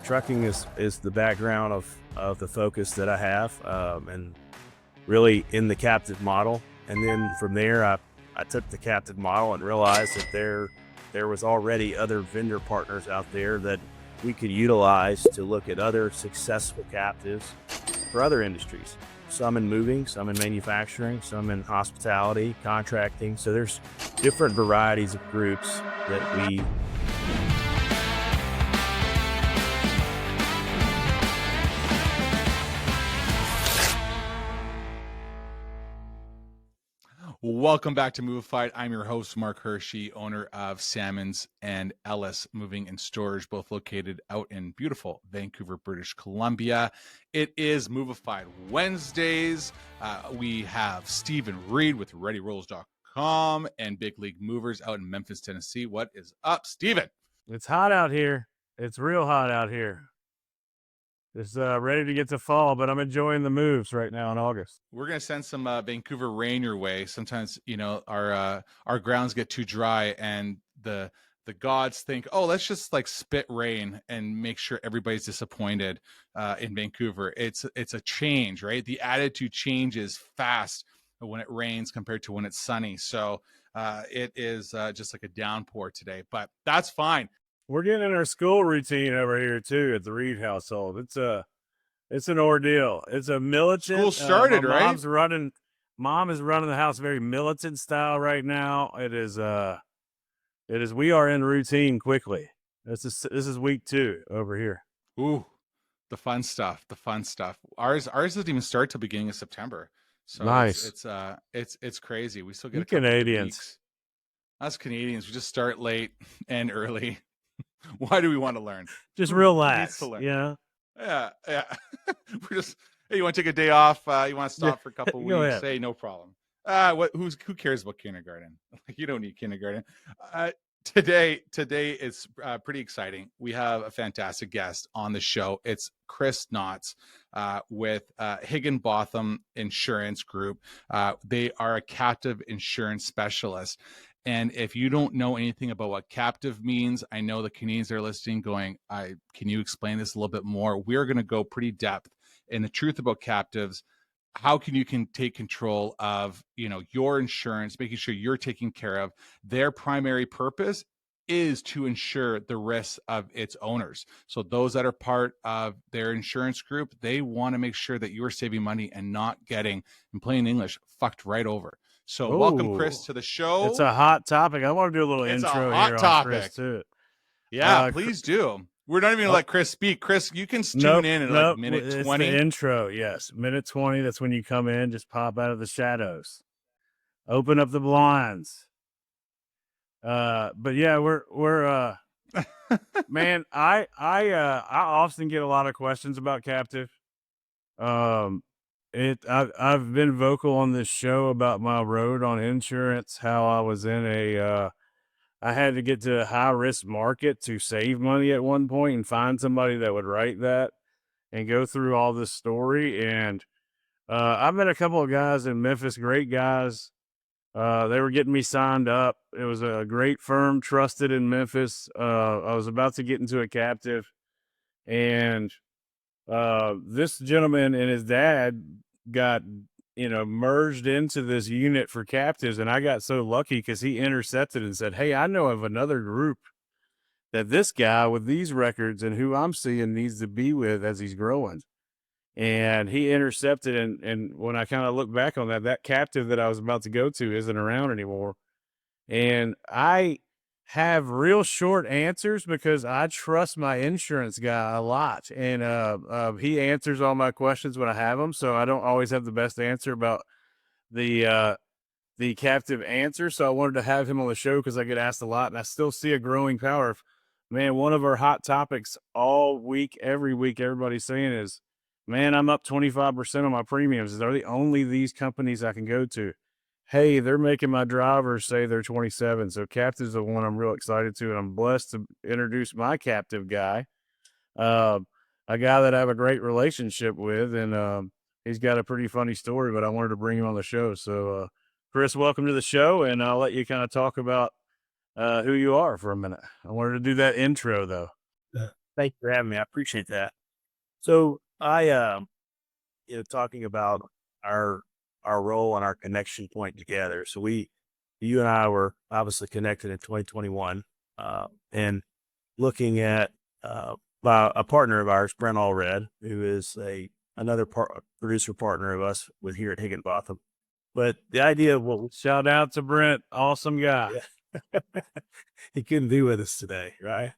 Trucking is the background of the focus that I have, and really in the captive model. And then from there, I took the captive model and realized that there was already other vendor partners out there that we could utilize to look at other successful captives for other industries. Some in moving, some in manufacturing, some in hospitality, contracting. So there's different varieties of groups that we Welcome back to Movified. I'm your host, Mark Hirschi, owner of Salmons and Ellis Moving and Storage, both located out in beautiful Vancouver, British Columbia. It is Movified Wednesdays. We have Stephen Reed with ReadyRolls.com and Big League Movers out in Memphis, Tennessee. What is up, Stephen? It's hot out here. It's real hot out here. It's ready to get to fall, but I'm enjoying the moves right now in August. We're going to send some Vancouver rain your way. Sometimes, our grounds get too dry and the gods think, oh, let's just like spit rain and make sure everybody's disappointed in Vancouver. It's a change, right? The attitude changes fast when it rains compared to when it's sunny. So it is just like a downpour today, but that's fine. We're getting in our school routine over here too at the Reed household. It's an ordeal. It's a militant. School started, right? Mom is running the house very militant style right now. It is. We are in routine quickly. This is week 2 over here. Ooh, the fun stuff. Ours doesn't even start till beginning of September. So nice. It's crazy. We still get you Canadians. Us Canadians, we just start late and early. Why do we want to learn? Just relax. Yeah. Yeah. We're just, hey, you want to take a day off? You want to stop for a couple weeks? Hey, no problem. Who cares about kindergarten? You don't need kindergarten. Today is pretty exciting. We have a fantastic guest on the show. It's Chris Knotts with Higginbotham Insurance Group. They are a captive insurance specialist. And if you don't know anything about what captive means, I know the Canadians are listening going, can you explain this a little bit more? We're going to go pretty depth in the truth about captives. How can you take control of, your insurance, making sure you're taken care of. Their primary purpose is to insure the risks of its owners. So those that are part of their insurance group, they want to make sure that you are saving money and not getting, in plain English, fucked right over. So welcome, Chris, to the show. It's a hot topic. I want to do a little intro here on Chris, too. Yeah, please do. We're not even going to let Chris speak. Chris, you can tune in at like minute 20. It's the intro, yes. Minute 20, that's when you come in. Just pop out of the shadows. Open up the blinds. But yeah, we're man, I often get a lot of questions about captive. I've been vocal on this show about my road on insurance, how I was in I had to get to a high risk market to save money at one point and find somebody that would write that and go through all this story. And I met a couple of guys in Memphis, great guys. They were getting me signed up. It was a great firm, trusted in Memphis. I was about to get into a captive, and this gentleman and his dad got merged into this unit for captives, and I got so lucky because he intercepted and said, hey, I know of another group that this guy with these records and who I'm seeing needs to be with as he's growing. And he intercepted, and when I kind of look back on that captive that I was about to go to isn't around anymore. And I have real short answers because I trust my insurance guy a lot. And he answers all my questions when I have them. So I don't always have the best answer about the captive answer. So I wanted to have him on the show because I get asked a lot, and I still see a growing power. Man, one of our hot topics all week, every week, everybody's saying is, man, I'm up 25% on my premiums. They're the only these companies I can go to. Hey, they're making my drivers say they're 27. So captive's the one I'm real excited to, and I'm blessed to introduce my captive guy, a guy that I have a great relationship with, and he's got a pretty funny story, but I wanted to bring him on the show. So, Chris, welcome to the show, and I'll let you kind of talk about who you are for a minute. I wanted to do that intro though. Thank you for having me. I appreciate that. So talking about our role and our connection point together. So you and I were obviously connected in 2021, and looking at by a partner of ours, Brent Allred, who is another producer partner of us with here at Higginbotham. But the idea of shout out to Brent, awesome guy. Yeah. He couldn't be with us today, right?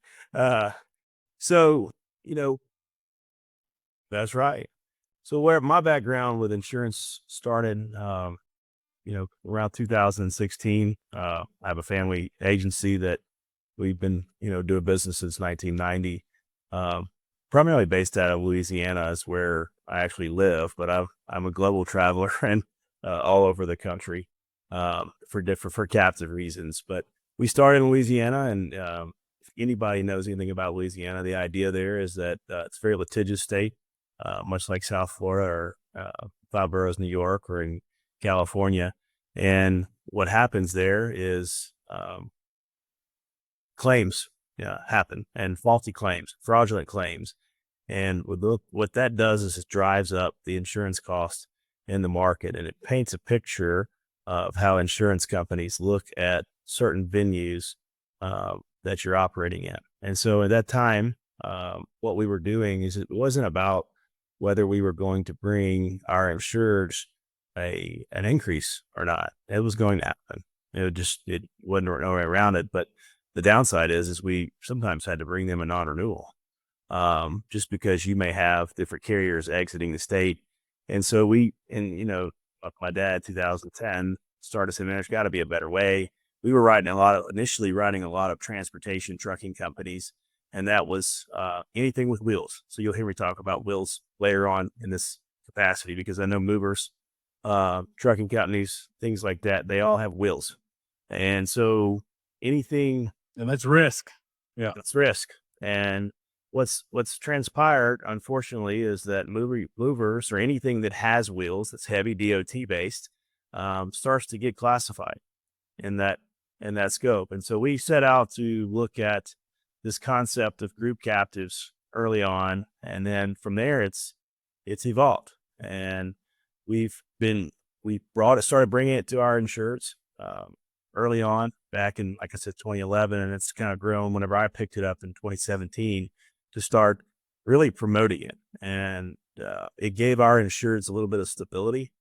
So that's right. So where my background with insurance started, around 2016, I have a family agency that we've been, doing business since 1990, primarily based out of Louisiana is where I actually live, but I'm a global traveler and all over the country for captive reasons. But we started in Louisiana, and if anybody knows anything about Louisiana, the idea there is that it's a very litigious state, much like South Florida or 5 boroughs, New York, or in California. And what happens there is claims happen, and faulty claims, fraudulent claims. And what that does is it drives up the insurance cost in the market, and it paints a picture of how insurance companies look at certain venues that you're operating in. And so at that time, what we were doing is it wasn't about whether we were going to bring our insureds an increase or not. It was going to happen. It wasn't no way around it. But the downside is we sometimes had to bring them a non-renewal, just because you may have different carriers exiting the state. And so like my dad, 2010, started saying, there's got to be a better way. We were initially writing a lot of transportation trucking companies, and that was anything with wheels. So you'll hear me talk about wheels later on in this capacity, because I know movers, trucking companies, things like that, they all have wheels. And so anything, and that's risk. Yeah, that's risk. And what's transpired, unfortunately, is that movers or anything that has wheels that's heavy DOT based starts to get classified in that scope. And so we set out to look at this concept of group captives early on, and then from there it's evolved, and we started bringing it to our insureds early on back in, like I said, 2011, and it's kind of grown whenever I picked it up in 2017 to start really promoting it. And it gave our insureds a little bit of stability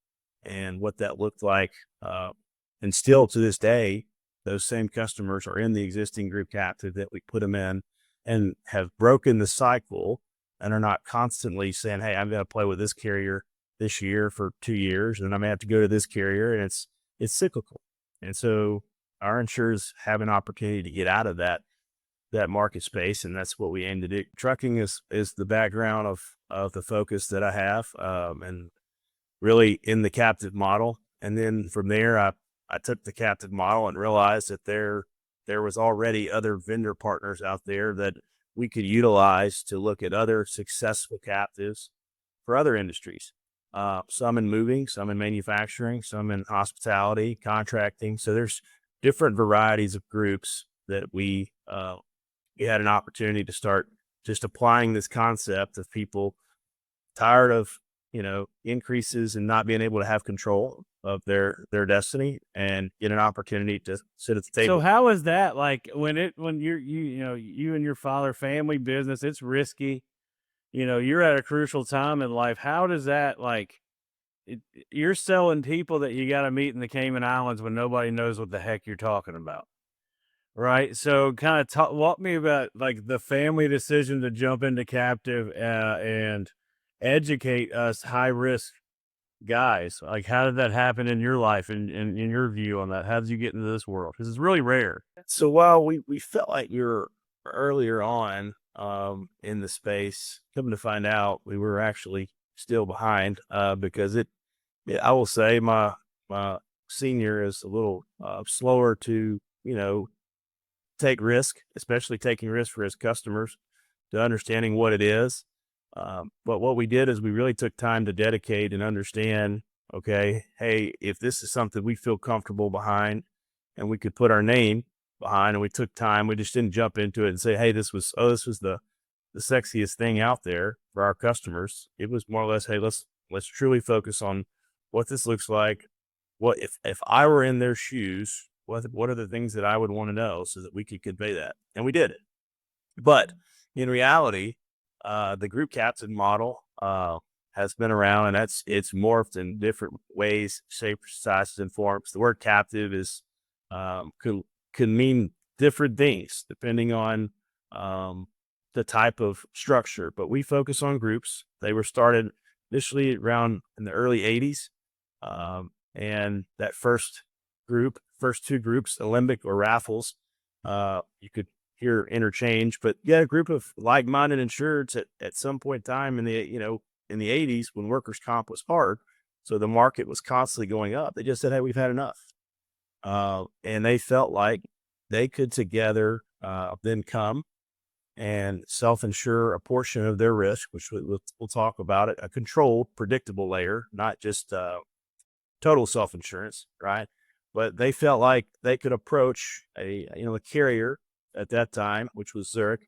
and what that looked like. And still to this day, those same customers are in the existing group captive that we put them in, and have broken the cycle and are not constantly saying, hey, I'm going to play with this carrier this year for 2 years, and I'm going to have to go to this carrier, and it's cyclical. And so our insurers have an opportunity to get out of that market space, and that's what we aim to do. Trucking is the background of the focus that I have, and really in the captive model. And then from there, I took the captive model and realized that there was already other vendor partners out there that we could utilize to look at other successful captives for other industries. Some in moving, some in manufacturing, some in hospitality, contracting. So there's different varieties of groups that we had an opportunity to start just applying this concept of people tired of increases and not being able to have control of their destiny, and get an opportunity to sit at the table. So how is that like when you and your father, family business, it's risky, you're at a crucial time in life. How does that, you're selling people that you got to meet in the Cayman Islands when nobody knows what the heck you're talking about. Right. So kind of walk me about the family decision to jump into captive and educate us high risk guys. Like, how did that happen in your life and in your view on that? How did you get into this world? Because it's really rare. So while we felt like we were earlier on in the space, coming to find out we were actually still behind because I will say my senior is a little slower to take risk, especially taking risk for his customers, to understanding what it is. But what we did is we really took time to dedicate and understand, okay, hey, if this is something we feel comfortable behind and we could put our name behind, and we took time. We just didn't jump into it and say, hey, this was the sexiest thing out there for our customers. It was more or less, hey, let's truly focus on what this looks like. What if I were in their shoes, what are the things that I would want to know so that we could convey that? And we did it. But in reality, the group captain model has been around, and it's morphed in different ways, shapes, sizes, and forms. The word captive is can mean different things depending on the type of structure. But we focus on groups. They were started initially around in the early 80s. And that first two groups, Olympic or Raffles, you could hear interchange, but a group of like-minded insureds at some point in time in the 80s when workers' comp was hard. So the market was constantly going up. They just said, hey, we've had enough. And they felt like they could together then come and self-insure a portion of their risk, which we'll talk about it, a controlled, predictable layer, not just total self-insurance, right? But they felt like they could approach a carrier at that time, which was Zurich,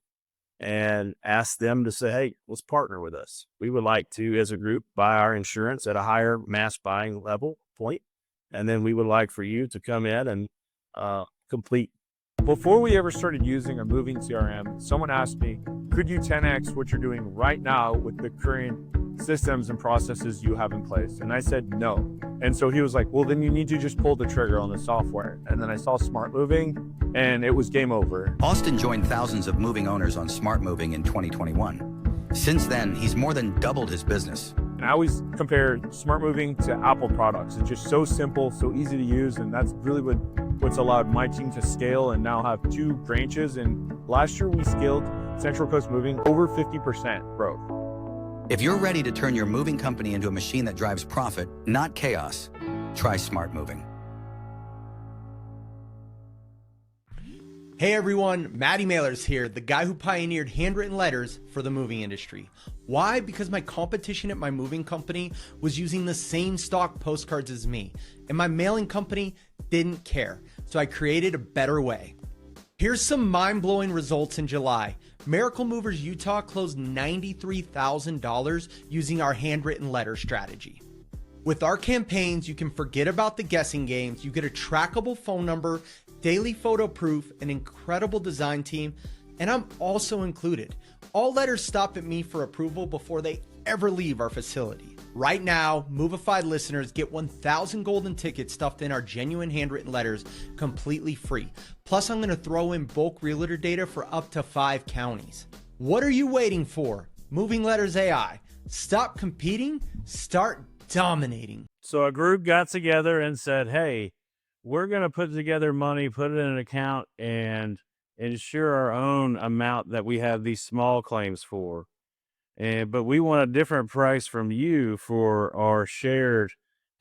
and ask them to say, hey, let's partner with us. We would like to, as a group, buy our insurance at a higher mass buying level point. And then we would like for you to come in and complete. Before we ever started using a moving CRM, someone asked me, could you 10X what you're doing right now with the current systems and processes you have in place? And I said, no. And so he was like, well, then you need to just pull the trigger on the software. And then I saw Smart Moving and it was game over. Austin joined thousands of moving owners on Smart Moving in 2021. Since then, he's more than doubled his business. And I always compare Smart Moving to Apple products. It's just so simple, so easy to use. And that's really what's allowed my team to scale and now have 2 branches. And last year we scaled Central Coast Moving over 50% growth. If you're ready to turn your moving company into a machine that drives profit, not chaos, try Smart Moving. Hey everyone, Matty Mailers here, the guy who pioneered handwritten letters for the moving industry. Why? Because my competition at my moving company was using the same stock postcards as me, and my mailing company didn't care. So I created a better way. Here's some mind-blowing results in July. Miracle Movers Utah closed $93,000 using our handwritten letter strategy. With our campaigns, you can forget about the guessing games. You get a trackable phone number, daily photo proof, an incredible design team, and I'm also included. All letters stop at me for approval before they ever leave our facility. Right now, Movified listeners get 1,000 golden tickets stuffed in our genuine handwritten letters completely free. Plus, I'm going to throw in bulk realtor data for up to 5 counties. What are you waiting for? Moving Letters AI. Stop competing, start dominating. So a group got together and said, hey, we're going to put together money, put it in an account, and insure our own amount that we have these small claims for. But we want a different price from you for our shared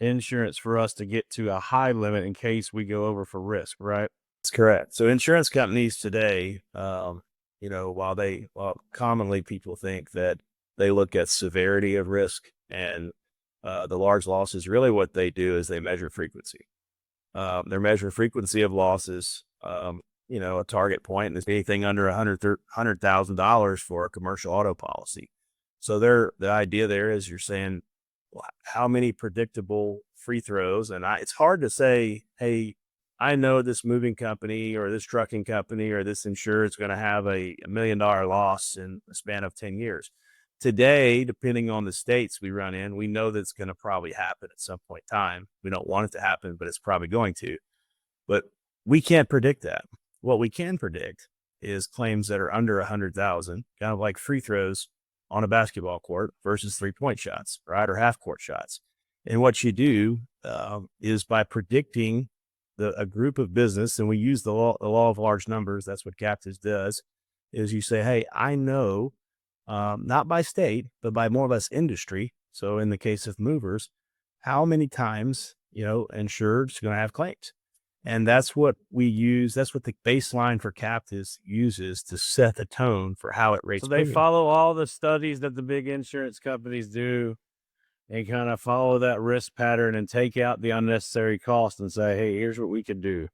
insurance for us to get to a high limit in case we go over for risk, right? That's correct. So insurance companies today, while commonly people think that they look at severity of risk and the large losses, really what they do is they measure frequency. They measure frequency of losses, a target point is anything under $100,000 for a commercial auto policy. So the idea there is you're saying, well, how many predictable free throws? And it's hard to say, hey, I know this moving company or this trucking company or this insurer is going to have a $1 million loss in a span of 10 years. Today, depending on the states we run in, we know that it's going to probably happen at some point in time. We don't want it to happen, but it's probably going to. But we can't predict that. What we can predict is claims that are under 100,000, kind of like free throws on a basketball court versus 3-point shots, right? Or half court shots. And what you do is by predicting a group of business, and we use the law of large numbers. That's what Captives does, is you say, hey, I know, not by state, but by more or less industry. So in the case of movers, how many times, insured's going to have claims. And that's what we use. That's what the baseline for Captives uses to set the tone for how it rates. So they follow all the studies that the big insurance companies do and kind of follow that risk pattern and take out the unnecessary cost and say, hey, here's what we could do.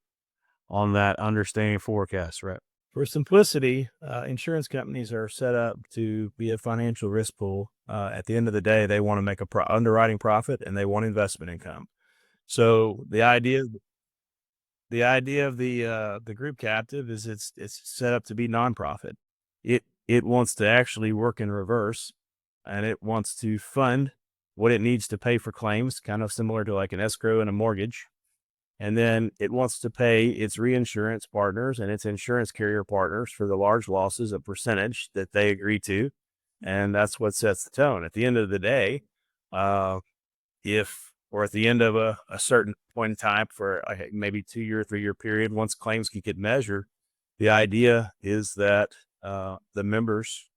on that understanding forecast, right? For simplicity, insurance companies are set up to be a financial risk pool. At the end of the day, they want to make a underwriting profit and they want investment income. So the idea of the group captive is it's set up to be nonprofit. It wants to actually work in reverse, and it wants to fund what it needs to pay for claims, kind of similar to like an escrow and a mortgage. And then it wants to pay its reinsurance partners and its insurance carrier partners for the large losses, a percentage that they agree to. And that's what sets the tone. At the end of the day, if or at the end of a certain point in time for maybe 2 year, 3 year period, once claims can get measured, the idea is that the members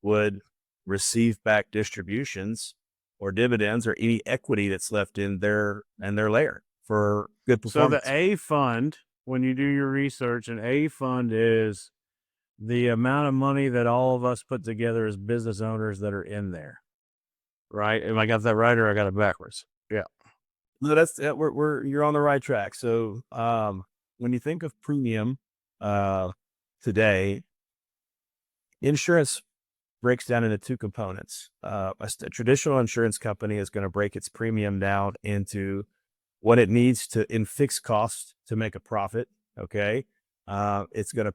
would receive back distributions or dividends or any equity that's left in their layer for good performance. So the A fund, when you do your research, an A fund is the amount of money that all of us put together as business owners that are in there, right? Am I got that right or I got it backwards? Yeah. No, that's you're on the right track. So when you think of premium today, insurance breaks down into two components. A traditional insurance company is going to break its premium down into what it needs to in fixed costs to make a profit. Okay. It's got to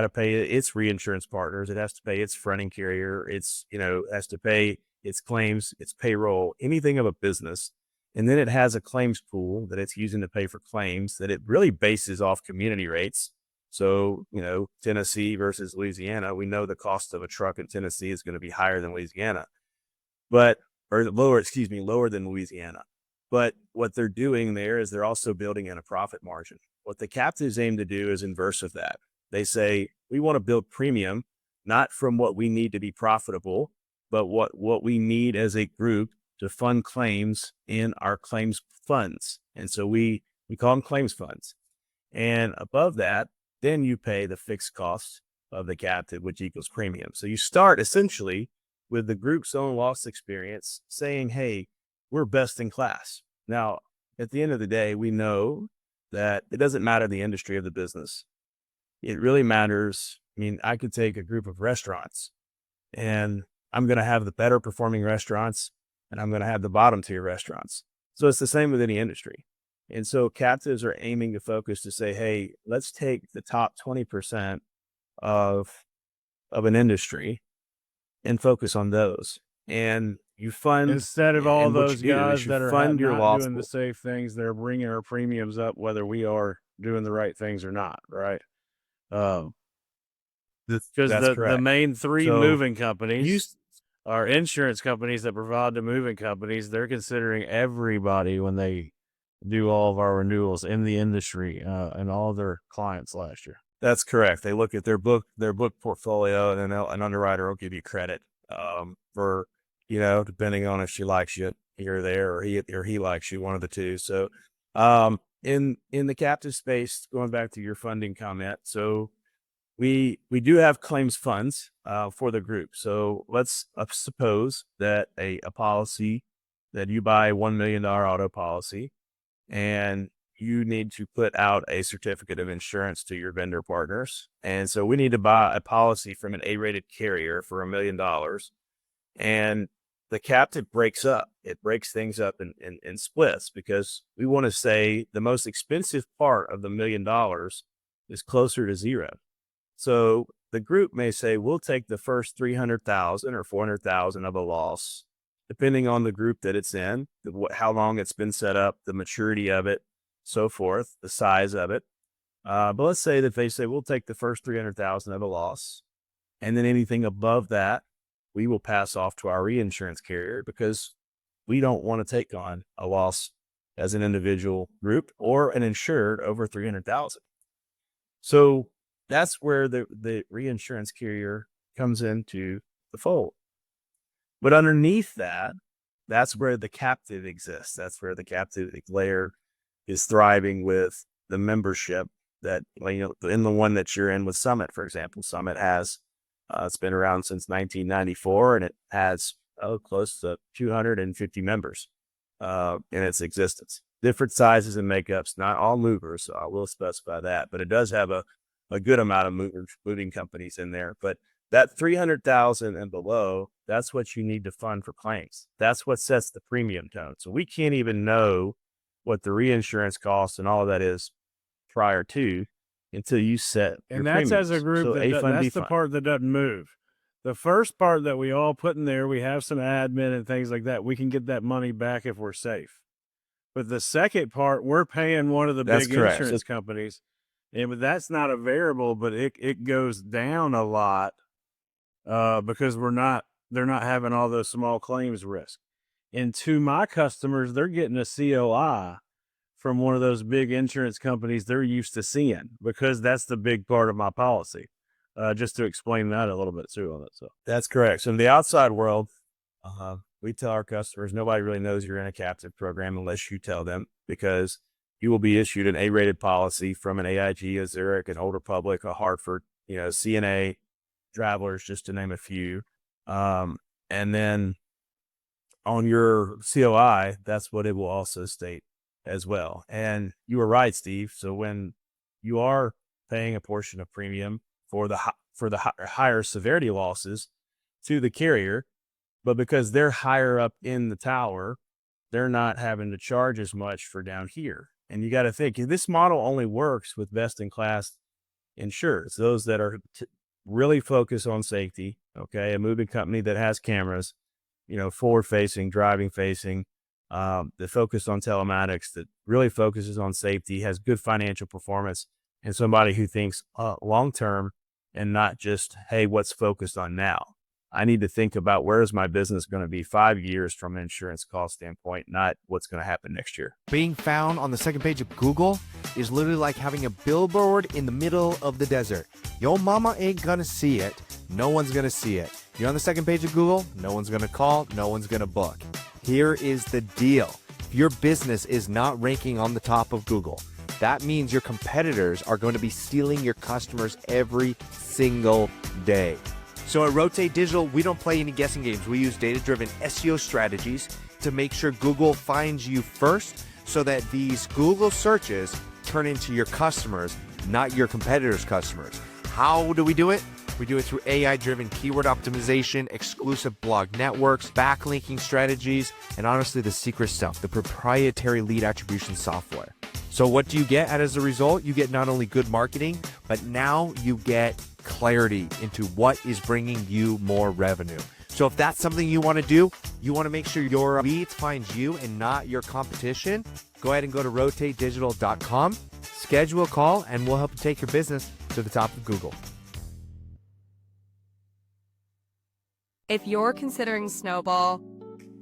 pay its reinsurance partners. It has to pay its fronting carrier. Has to pay its claims, its payroll, anything of a business. And then it has a claims pool that it's using to pay for claims that it really bases off community rates. So, Tennessee versus Louisiana, we know the cost of a truck in Tennessee is going to be higher than Louisiana, lower than Louisiana. But what they're doing there is they're also building in a profit margin. What the captives aim to do is inverse of that. They say, we want to build premium, not from what we need to be profitable, but what we need as a group to fund claims in our claims funds. And so we call them claims funds. And above that, then you pay the fixed cost of the captive, which equals premium. So you start essentially with the group's own loss experience saying, hey, we're best in class. Now, at the end of the day, we know that it doesn't matter the industry of the business. It really matters. I mean, I could take a group of restaurants and I'm going to have the better performing restaurants and I'm going to have the bottom tier restaurants. So it's the same with any industry. And so captives are aiming to focus to say, hey, let's take the top 20% of an industry and focus on those. And you fund instead of all those guys that are fund your not doing the safe things, they're bringing our premiums up, whether we are doing the right things or not, right? Because the main three moving companies are insurance companies that provide the moving companies. They're considering everybody when they do all of our renewals in the industry and all their clients last year. That's correct. They look at their book portfolio, and then an underwriter will give you credit for, depending on if she likes you here or there, or he likes you, one of the two. So in the captive space, going back to your funding comment, so we do have claims funds for the group. So let's suppose that a policy that you buy a $1 million auto policy, and you need to put out a certificate of insurance to your vendor partners. And so we need to buy a policy from an A-rated carrier for $1 million. And the captive breaks things up in splits, because we want to say the most expensive part of the $1 million is closer to zero. So the group may say, we'll take the first 300,000 or 400,000 of a loss, depending on the group that it's in, how long it's been set up, the maturity of it, so forth, the size of it. But let's say that they say, we'll take the first 300,000 of a loss, and then anything above that, we will pass off to our reinsurance carrier, because we don't want to take on a loss as an individual group or an insured over 300,000. So that's where the reinsurance carrier comes into the fold. But underneath that, that's where the captive exists. That's where the captive layer is thriving with the membership that, in the one that you're in with Summit, for example. Summit has, it's been around since 1994, and it has close to 250 members in its existence. different sizes and makeups, not all movers. So I will specify that, but it does have a good amount of moving companies in there. But that 300,000 and below, that's what you need to fund for claims. That's what sets the premium tone. So we can't even know what the reinsurance costs and all of that is prior to until you set And your that's as a premiums. group So that fund, that's the part that doesn't move. The first part that we all put in there, we have some admin and things like that. We can get that money back if we're safe. But the second part, we're paying one of the That's big correct. insurance companies, and that's not a variable, but it goes down a lot because they're not having all those small claims risk. And to my customers, they're getting a COI from one of those big insurance companies they're used to seeing, because that's the big part of my policy. Just to explain that a little bit too on it. So that's correct. So in the outside world, we tell our customers, nobody really knows you're in a captive program unless you tell them, because you will be issued an A-rated policy from an AIG, a Zurich, an Old Republic, a Hartford, CNA, Travelers, just to name a few. And then on your COI, that's what it will also state as well. And you were right, Steve. So when you are paying a portion of premium for the higher severity losses to the carrier, but because they're higher up in the tower, they're not having to charge as much for down here. And you got to think, this model only works with best-in-class insurers, those that are really focused on safety, okay? A moving company that has cameras, forward-facing, driving-facing, that focus on telematics, that really focuses on safety, has good financial performance, and somebody who thinks long-term and not just, hey, what's focused on now? I need to think about where is my business going to be 5 years from an insurance cost standpoint, not what's going to happen next year. Being found on the second page of Google is literally like having a billboard in the middle of the desert. Your mama ain't going to see it. No one's going to see it. You're on the second page of Google. No one's going to call. No one's going to book. Here is the deal. If your business is not ranking on the top of Google, that means your competitors are going to be stealing your customers every single day. So at Rotate Digital, we don't play any guessing games. We use data-driven SEO strategies to make sure Google finds you first, so that these Google searches turn into your customers, not your competitors' customers. How do we do it? We do it through AI-driven keyword optimization, exclusive blog networks, backlinking strategies, and honestly, the secret stuff, the proprietary lead attribution software. So what do you get as a result? You get not only good marketing, but now you get clarity into what is bringing you more revenue. So if that's something you want to do, you want to make sure your leads find you and not your competition, go ahead and go to rotatedigital.com, schedule a call, and we'll help you take your business to the top of Google. If you're considering Snowball,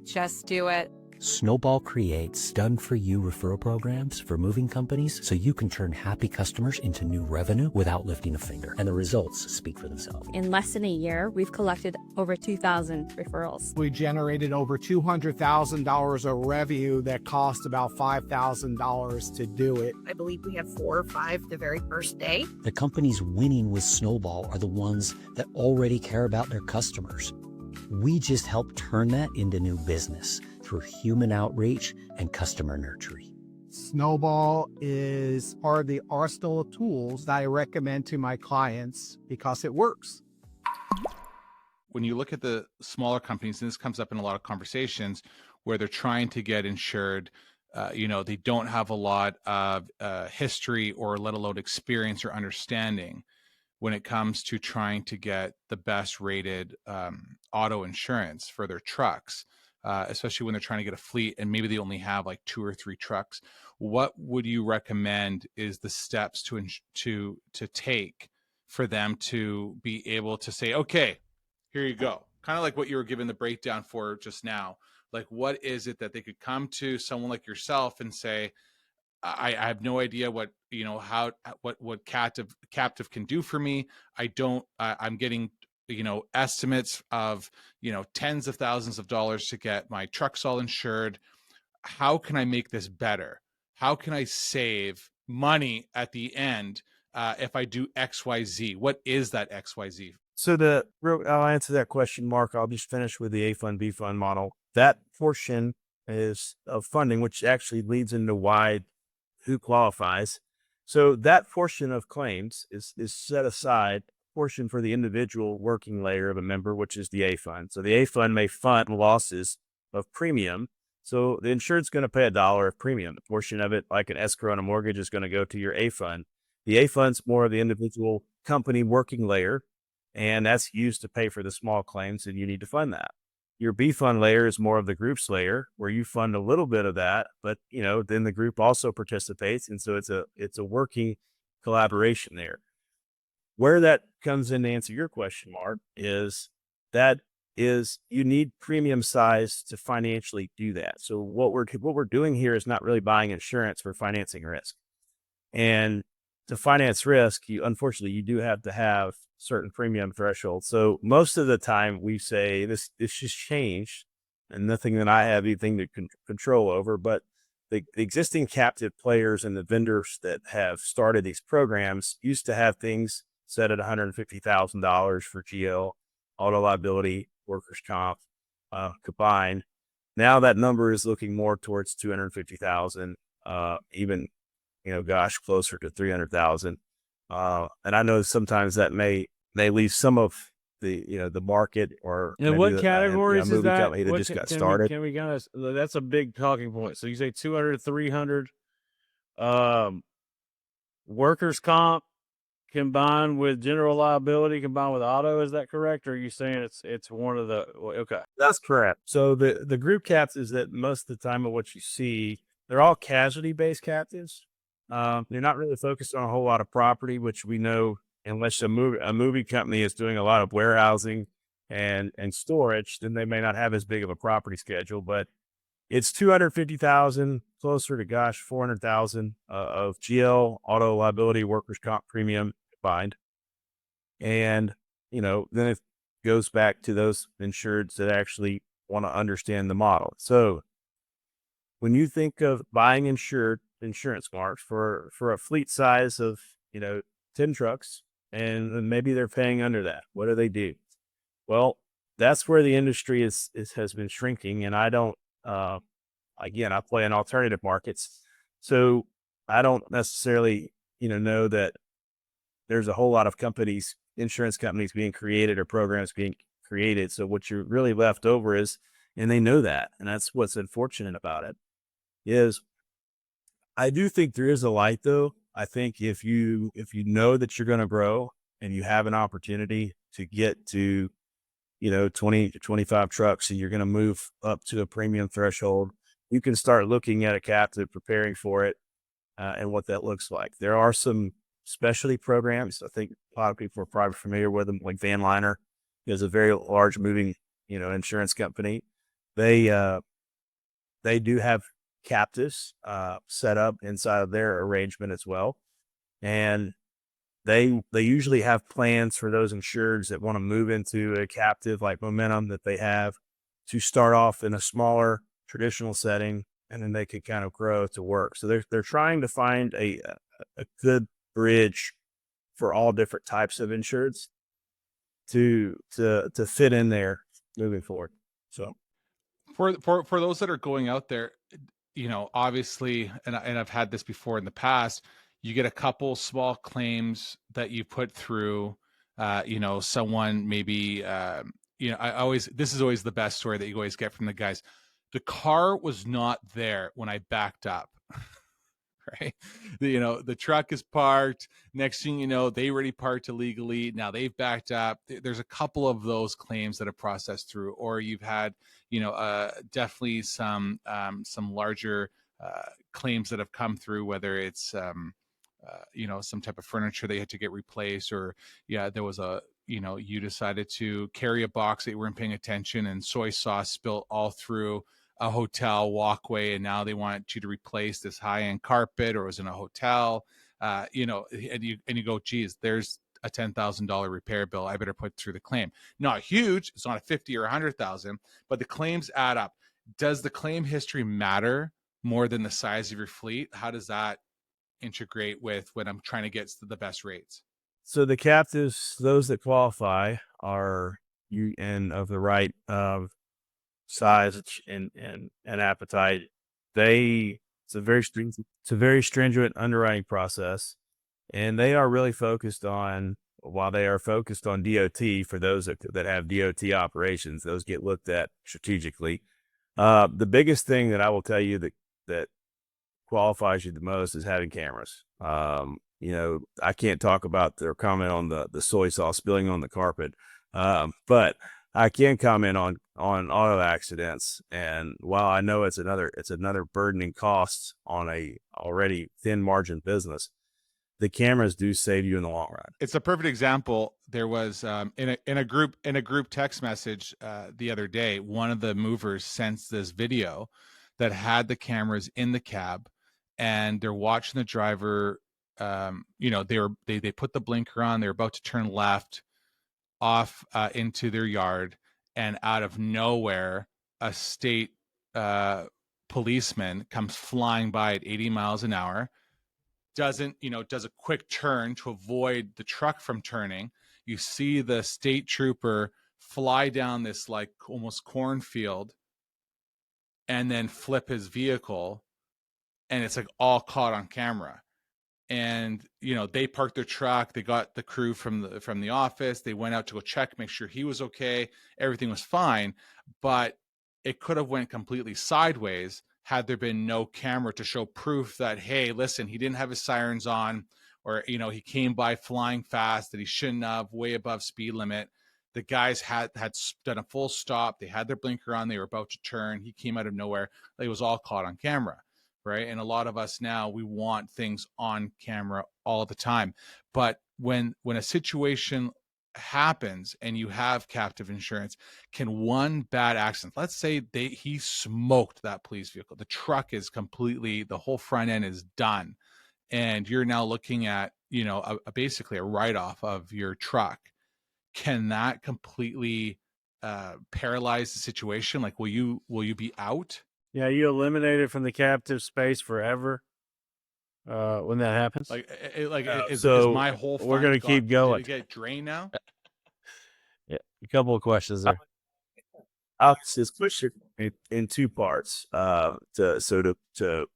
just do it. Snowball creates done-for-you referral programs for moving companies so you can turn happy customers into new revenue without lifting a finger. And the results speak for themselves. In less than a year, we've collected over 2,000 referrals. We generated over $200,000 of revenue that cost about $5,000 to do it. I believe we had 4 or 5 the very first day. The companies winning with Snowball are the ones that already care about their customers. We just help turn that into new business through human outreach and customer nurturing. Snowball is part of the arsenal of tools that I recommend to my clients because it works. When you look at the smaller companies, and this comes up in a lot of conversations where they're trying to get insured, they don't have a lot of history or let alone experience or understanding when it comes to trying to get the best rated auto insurance for their trucks, especially when they're trying to get a fleet and maybe they only have like 2 or 3 trucks. What would you recommend is the steps to take for them to be able to say, okay, here you go? Kind of like what you were giving the breakdown for just now. Like, what is it that they could come to someone like yourself and say, I have no idea what captive can do for me. I'm getting, estimates of, tens of thousands of dollars to get my trucks all insured. How can I make this better? How can I save money at the end if I do XYZ? What is that XYZ? So I'll answer that question, Mark. I'll just finish with the A fund, B fund model. That portion is of funding, which actually leads into who qualifies. So that portion of claims is set aside, portion for the individual working layer of a member, which is the A fund. So the A fund may fund losses of premium. So the insured's going to pay $1 of premium. A portion of it, like an escrow on a mortgage, is going to go to your A fund. The A fund's more of the individual company working layer, and that's used to pay for the small claims, and you need to fund that. Your B fund layer is more of the group's layer, where you fund a little bit of that, but then the group also participates, and so it's a working collaboration there. Where that comes in to answer your question, Mark, is you need premium size to financially do that. So what we're doing here is not really buying insurance, we're financing risk. And to finance risk, unfortunately you do have to have certain premium thresholds. So most of the time we say this just changed, and nothing that I have anything to control over, but the existing captive players and the vendors that have started these programs used to have things set at $150,000 for GL, auto liability, workers' comp, combined. Now that number is looking more towards 250,000, even, closer to 300,000. And I know sometimes that may leave some of the market, or and what categories is that? Company that just got started. Can we kind of, that's a big talking point. So you say 200, 300, workers' comp combined with general liability combined with auto, is that correct? Or are you saying it's one of the, okay. That's correct. So the group captives that most of the time of what you see, they're all casualty based captives. They're not really focused on a whole lot of property, which we know, unless a movie company is doing a lot of warehousing and storage, then they may not have as big of a property schedule. But it's 250,000, closer to 400,000 of GL, auto liability, workers' comp premium combined. And then it goes back to those insureds that actually want to understand the model. So when you think of buying insurance, Mark, for a fleet size of 10 trucks, and maybe they're paying under that, what do they do? Well, that's where the industry has been shrinking. And I don't, again, I play in alternative markets, so I don't necessarily, know that there's a whole lot of insurance companies being created or programs being created. So what you're really left over is, and they know that, and that's what's unfortunate about it, is I do think there is a light though. I think if you know that you're going to grow and you have an opportunity to get to 20 to 25 trucks, and you're going to move up to a premium threshold, you can start looking at a captive, preparing for it, and what that looks like. There are some specialty programs. I think a lot of people are probably familiar with them, like Van Liner is a very large moving, insurance company. They do have captives set up inside of their arrangement as well. And they usually have plans for those insureds that want to move into a captive like Momentum that they have, to start off in a smaller traditional setting, and then they can kind of grow to work. So they're trying to find a good bridge for all different types of insureds to fit in there moving forward. So for those that are going out there, obviously, and I've had this before in the past, you get a couple small claims that you put through, someone maybe, this is always the best story that you always get from the guys. The car was not there when I backed up, right? The truck is parked. Next thing you know, they already parked illegally. Now they've backed up. There's a couple of those claims that are processed through, or you've had, definitely some larger claims that have come through, whether it's, some type of furniture they had to get replaced, or there was you decided to carry a box that you weren't paying attention, and soy sauce spilled all through a hotel walkway, and now they want you to replace this high-end carpet, or it was in a hotel, and you go, geez, there's a $10,000 repair bill. I better put through the claim. Not huge. It's not a 50 or 100,000, but the claims add up. Does the claim history matter more than the size of your fleet? How does that integrate with when I'm trying to get the best rates? So the captives, those that qualify, are you and of the right size and appetite, it's a very stringent underwriting process, and they are really focused on, while they are focused on DOT for those that have DOT operations, those get looked at strategically. The biggest thing that I will tell you that qualifies you the most is having cameras. I can't talk about their comment on the soy sauce spilling on the carpet, but I can comment on auto accidents. And while I know it's another burdening cost on a already thin margin business, the cameras do save you in the long run. It's a perfect example. There was in a group text message the other day, one of the movers sent this video that had the cameras in the cab, and they're watching the driver. They put the blinker on. They're about to turn left off into their yard, and out of nowhere, a state policeman comes flying by at 80 miles an hour. Does a quick turn to avoid the truck from turning. You see the state trooper fly down this like almost cornfield and then flip his vehicle, and it's like all caught on camera. And they parked their truck, they got the crew from the office, they went out to go check, make sure he was okay, everything was fine, but it could have went completely sideways had there been no camera to show proof that, hey, listen, he didn't have his sirens on, or, he came by flying fast that he shouldn't have, way above speed limit. The guys had done a full stop. They had their blinker on. They were about to turn. He came out of nowhere. It was all caught on camera, right? And a lot of us now, we want things on camera all the time. But when a situation happens and you have captive insurance, can one bad accident, let's say he smoked that police vehicle, the truck is completely, the whole front end is done, and you're now looking at basically a write-off of your truck, can that completely paralyze the situation? Like, will you be out? Yeah, you eliminated from the captive space forever when that happens. Is my whole fund we're going to keep going. Did it get drained now? Yeah, a couple of questions there. I'll just push it in two parts. To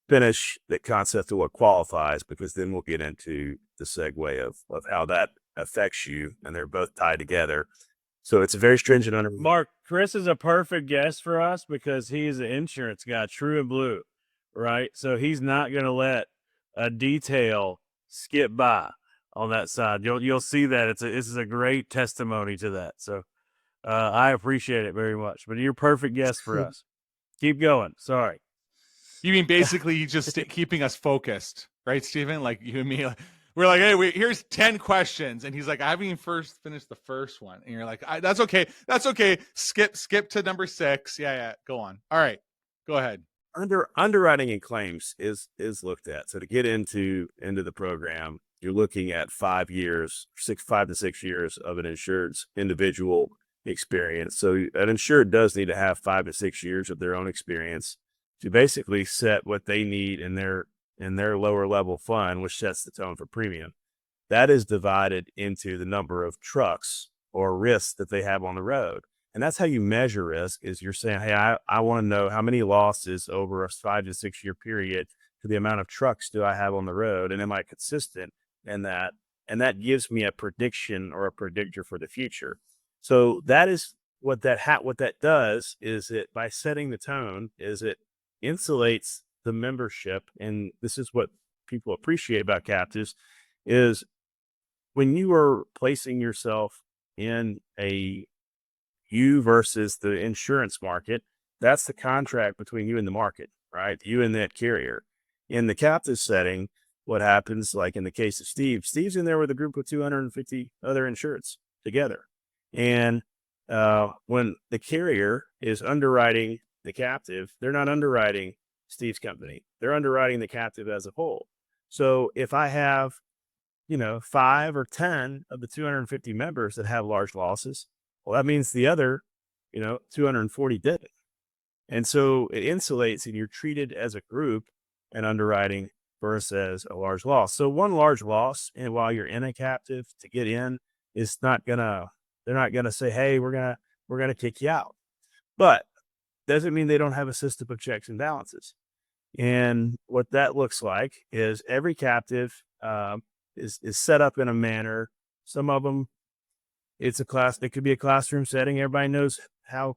finish the concept of what qualifies, because then we'll get into the segue of how that affects you, and they're both tied together. So it's a very stringent under. Mark, Chris is a perfect guest for us because he's an insurance guy, true and blue, right? So he's not going to let a detail skip by on that side. You'll see that this is a great testimony to that. So I appreciate it very much. But you're a perfect guest for us. Keep going. Sorry. You mean basically just keeping us focused, right, Stephen? Like you and me, we're like, hey, here's 10 questions, and he's like, I haven't even finished the first one, and you're like, that's okay. Skip to number 6. Yeah, go on. All right, go ahead. Underwriting and claims is looked at. So to get into the program, you're looking at 5 to 6 years of an insured's individual experience. So an insured does need to have 5 to 6 years of their own experience to basically set what they need in their lower level fund, which sets the tone for premium. That is divided into the number of trucks or risks that they have on the road. And that's how you measure risk, is you're saying, hey, I want to know how many losses over a 5 to 6 year period to the amount of trucks do I have on the road, and am I consistent in that? And that gives me a prediction or a predictor for the future. So that is what that does, is it, by setting the tone, is it insulates the membership. And this is what people appreciate about captives, is when you are placing yourself in you versus the insurance market, that's the contract between you and the market, right? You and that carrier. In the captive setting, what happens, like in the case of Steve's in there with a group of 250 other insureds together. And when the carrier is underwriting the captive, they're not underwriting Steve's company. They're underwriting the captive as a whole. So if I have, 5 or 10 of the 250 members that have large losses, well, that means the other, 240 didn't. And so it insulates, and you're treated as a group in underwriting versus a large loss. So one large loss, and while you're in a captive, to get in, they're not gonna say, hey, we're gonna kick you out. but doesn't mean they don't have a system of checks and balances. And what that looks like is every captive is set up in a manner. Some of them, it could be a classroom setting. Everybody knows how,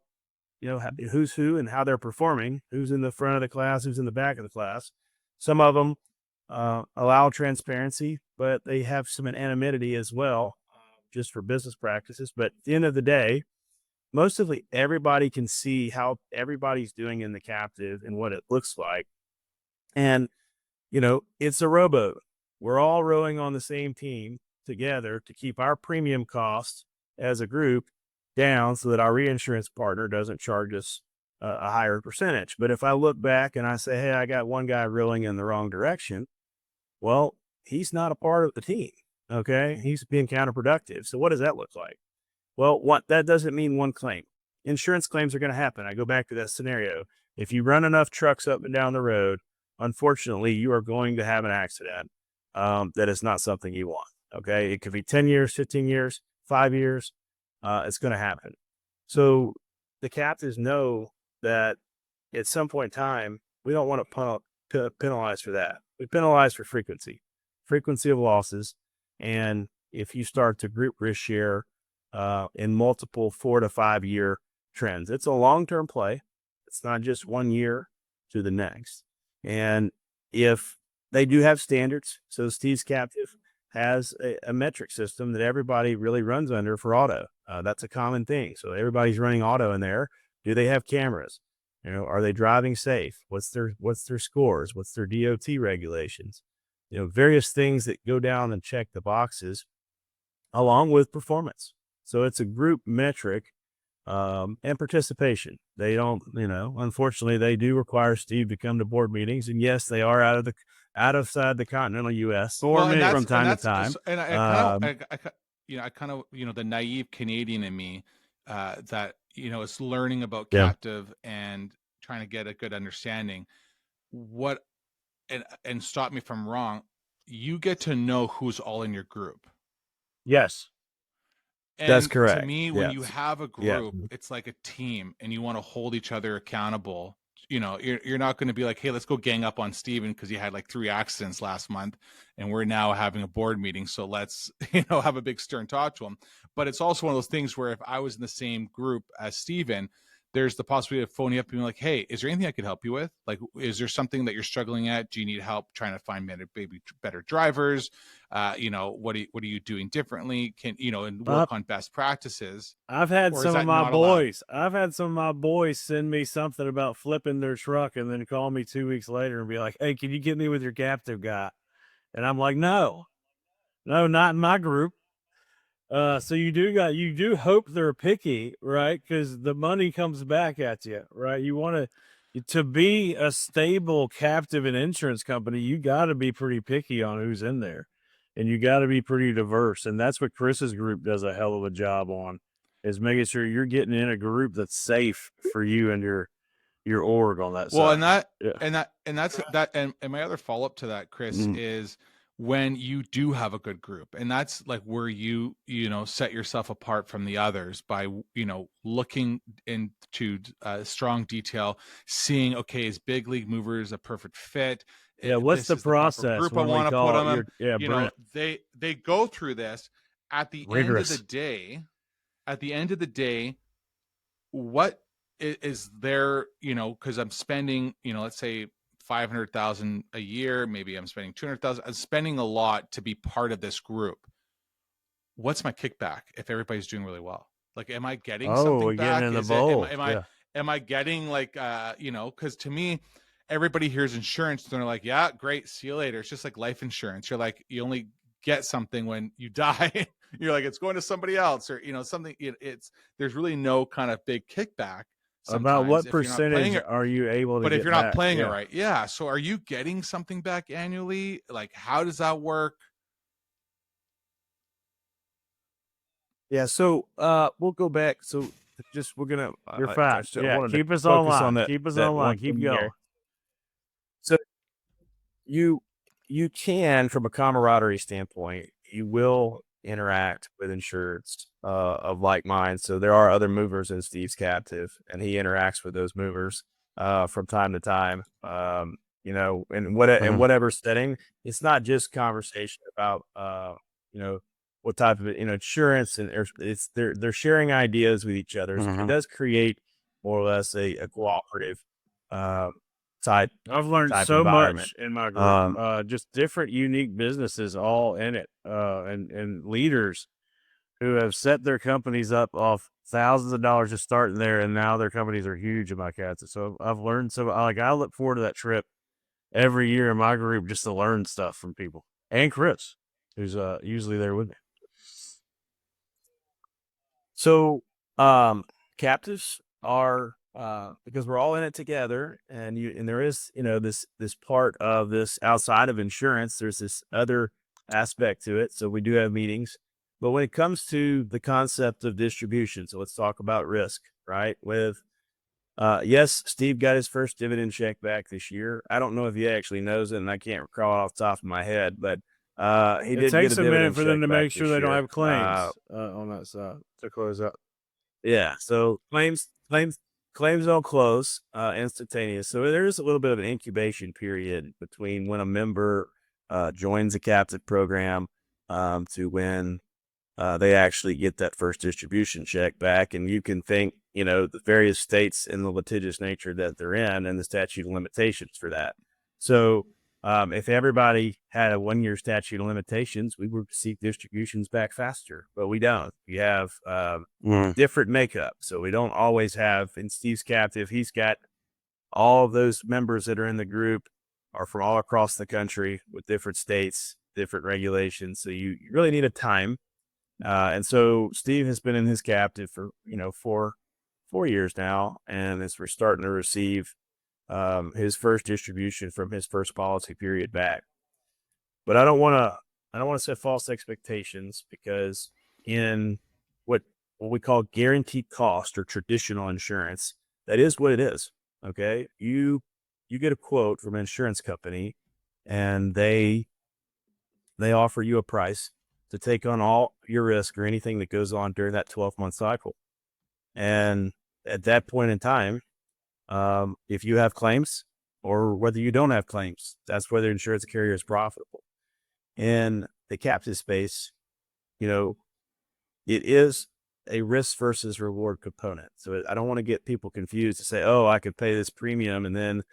who's who and how they're performing, who's in the front of the class, who's in the back of the class. Some of them allow transparency, but they have some anonymity as well, just for business practices. But at the end of the day, mostly everybody can see how everybody's doing in the captive and what it looks like. And, it's a rowboat. We're all rowing on the same team together to keep our premium costs as a group down so that our reinsurance partner doesn't charge us a higher percentage. But if I look back and I say, hey, I got one guy rowing in the wrong direction, well, he's not a part of the team. Okay. He's being counterproductive. So what does that look like? Well, that doesn't mean one claim. Insurance claims are going to happen. I go back to that scenario. If you run enough trucks up and down the road, unfortunately, you are going to have an accident. That is not something you want. Okay. It could be 10 years, 15 years, 5 years. It's going to happen. So the captives know that at some point in time, we don't want to penalize for that. We penalize for frequency of losses. And if you start to group risk share in multiple 4 to 5 year trends, it's a long-term play. It's not just 1 year to the next. And if they do have standards, so Steve's captive has a metric system that everybody really runs under for auto. That's a common thing. So everybody's running auto in there. Do they have cameras? Are they driving safe? What's their scores? What's their DOT regulations? Various things that go down and check the boxes along with performance. So it's a group metric and participation. They don't, unfortunately, they do require Steve to come to board meetings. And yes, they are outside the continental U.S. from time to time. And I kind of, the naive Canadian in me that, is learning about captive and trying to get a good understanding. And stop me if I'm wrong, you get to know who's all in your group. Yes. And that's correct. To me, when you have a group, it's like a team and you want to hold each other accountable. You're not going to be like, hey, let's go gang up on Steven because he had like 3 accidents last month and we're now having a board meeting. So let's, have a big stern talk to him. But it's also one of those things where if I was in the same group as Steven, there's the possibility of phoning up and being like, hey, is there anything I could help you with? Like, is there something that you're struggling at? Do you need help trying to find better drivers? What are you doing differently? And work on best practices. I've had some of my boys send me something about flipping their truck and then call me 2 weeks later and be like, hey, can you get me with your captive guy? And I'm like, no, not in my group. So you do hope they're picky, right? Because the money comes back at you, right? You want to be a stable captive and insurance company, you got to be pretty picky on who's in there, and you got to be pretty diverse. And that's what Chris's group does a hell of a job on, is making sure you're getting in a group that's safe for you and your org on that side. And my other follow up to that, Chris, is when you do have a good group, and that's like where you set yourself apart from the others by looking into strong detail, seeing, okay, is Big League Movers a perfect fit? What's the process? Group I want to put them in. They go through this at the Rigorous. end of the day. What is there? Because I'm spending, let's say, 500,000 a year, maybe I'm spending 200,000. I'm spending a lot to be part of this group. What's my kickback if everybody's doing really well? Like, am I getting something back? Getting in the bowl. Am I getting like, because to me, everybody hears insurance and they're like, yeah, great, see you later. It's just like life insurance. You're like, you only get something when you die. You're like, it's going to somebody else, or something. There's really no kind of big kickback. About what percentage are you able to but get if you're not back? playing it right, so are you getting something back annually? Like, how does that work? So we'll go back. So we're gonna you're fine. Keep us online. Keep us online. Keep going. So you can, from a camaraderie standpoint, you will interact with insureds of like mind. So there are other movers in Steve's captive, and he interacts with those movers from time to time. You know, in whatever setting, it's not just conversation about you know, what type of insurance, and they're sharing ideas with each other. So it does create more or less a cooperative type. I've learned so much in my group, just different unique businesses all in it, and leaders who have set their companies up off thousands of dollars just starting there, and now their companies are huge in my cats. So I've learned I look forward to that trip every year in my group just to learn stuff from people, and Chris, who's usually there with me. So captives are because we're all in it together, and there is this part of this outside of insurance. There's this other aspect to it. So we do have meetings, but when it comes to the concept of distribution, so let's talk about risk, right? With yes, Steve got his first dividend check back this year. I don't know if he actually knows it, and I can't recall it off the top of my head, but he did. It takes get a minute for them check to back make sure this they don't year. have claims on that side to close out. Yeah, so claims don't close instantaneous. So there is a little bit of an incubation period between when a member joins a captive program to when they actually get that first distribution check back. And you can think, the various states and the litigious nature that they're in and the statute of limitations for that. So if everybody had a 1-year statute of limitations, we would seek distributions back faster, but we don't. We have different makeup. So we don't always have, in Steve's captive, he's got all of those members that are in the group are from all across the country with different states, different regulations. So you really need a time. And so Steve has been in his captive for, 4 years now. And as we're starting to receive his first distribution from his first policy period back. But I don't want to set false expectations, because in what we call guaranteed cost or traditional insurance, that is what it is. Okay. You get a quote from an insurance company, and they offer you a price to take on all your risk or anything that goes on during that 12-month cycle. And at that point in time, if you have claims or whether you don't have claims, that's whether insurance carrier is profitable. In the captive space, it is a risk versus reward component. So I don't want to get people confused to say, oh, I could pay this premium and then,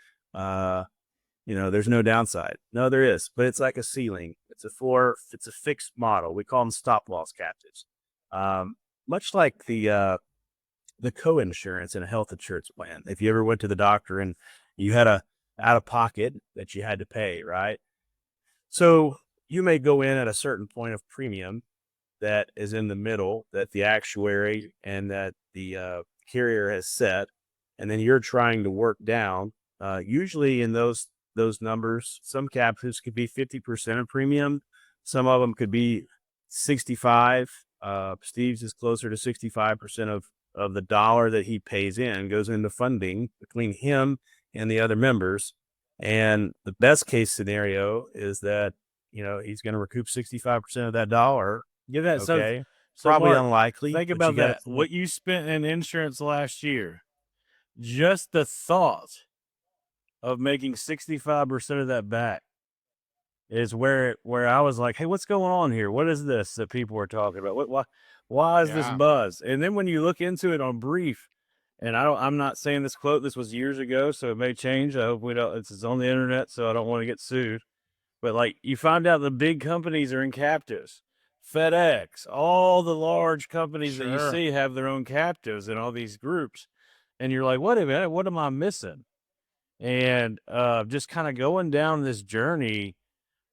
there's no downside. No, there is, but it's like a ceiling. It's a fixed model. We call them stoploss captives. Much like the co-insurance in a health insurance plan. If you ever went to the doctor and you had a out-of-pocket that you had to pay, right? So you may go in at a certain point of premium that is in the middle that the actuary and that the carrier has set, and then you're trying to work down. Usually in those numbers, some captives could be 50% of premium. Some of them could be 65. Steve's is closer to 65% of the dollar that he pays in goes into funding between him and the other members. And the best case scenario is that, he's going to recoup 65% of that dollar. Give that. Okay. So probably Mark, unlikely. Think about that. What you spent in insurance last year, just the thought of making 65% of that back is where I was like, hey, what's going on here? What is this that people are talking about? Why is this buzz? And then when you look into it on brief, and I'm not saying this quote, this was years ago, so it may change. I hope we don't, it's on the internet, so I don't want to get sued. But like, you find out the big companies are in captives. FedEx, all the large companies that you see have their own captives in all these groups. And you're like, wait a minute, what am I missing? And just kind of going down this journey,